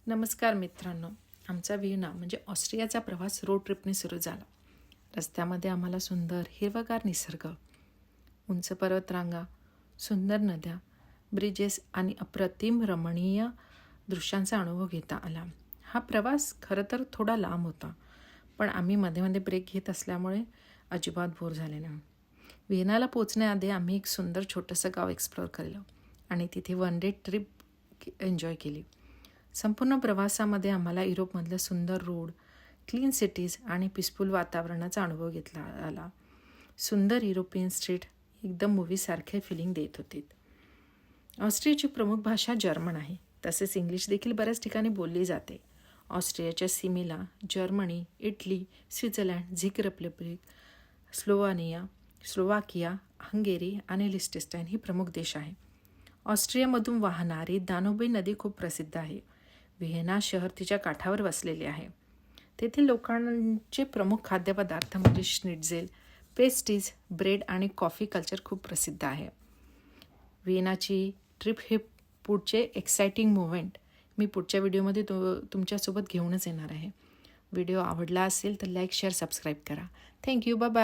नमस्कार मित्रांनो. आमचा व्हिएना म्हणजे ऑस्ट्रियाचा प्रवास रोड ट्रिपने सुरू झाला. रस्त्यामध्ये आम्हाला सुंदर हिरवागार निसर्ग, उंच पर्वतरांगा, सुंदर नद्या, ब्रिजेस आणि अप्रतिम रमणीय दृश्यांचा अनुभव घेता आला. हा प्रवास खरं तर थोडा लांब होता, पण आम्ही मध्ये मध्ये ब्रेक घेत असल्यामुळे अजिबात बोर झाले नाही. व्हिएनाला पोचण्याआधी आम्ही एक सुंदर छोटंसं गाव एक्सप्लोअर केलं आणि तिथे वन डे ट्रिप एन्जॉय केली. संपूर्ण प्रवासामध्ये आम्हाला युरोपमधलं सुंदर रोड, क्लीन सिटीज आणि पीसफुल वातावरणाचा अनुभव घेतला आला. सुंदर युरोपियन स्ट्रीट एकदम मूवीसारखे फिलिंग देत होते. ऑस्ट्रियाची प्रमुख भाषा जर्मन आहे, तसेच इंग्लिश देखील बऱ्याच ठिकाणी बोलली जाते. ऑस्ट्रियाच्या सीमेला जर्मनी, इटली, स्वित्झर्लंड, झेक रिपब्लिक, स्लोवाकिया, हंगेरी आणि लिस्टेस्टाईन ही प्रमुख देश आहे. ऑस्ट्रियामधून वाहणारी दानुबे नदी खूप प्रसिद्ध आहे. व्हिएना शहर तिच्या काठावर वसलेले आहे. तेथील लोकांचे प्रमुख खाद्यपदार्थ म्हणजे श्निट्झेल, पेस्ट्रीज, ब्रेड आणि कॉफी कल्चर खूप प्रसिद्ध आहे. व्हिएनाची ट्रिप हे पुढचे एक्सायटिंग मुवमेंट मी पुढच्या व्हिडिओमध्ये तुमच्यासोबत घेऊनच येणार आहे. व्हिडिओ आवडला असेल तर लाईक, शेअर, सबस्क्राईब करा. थँक्यू. Bye bye.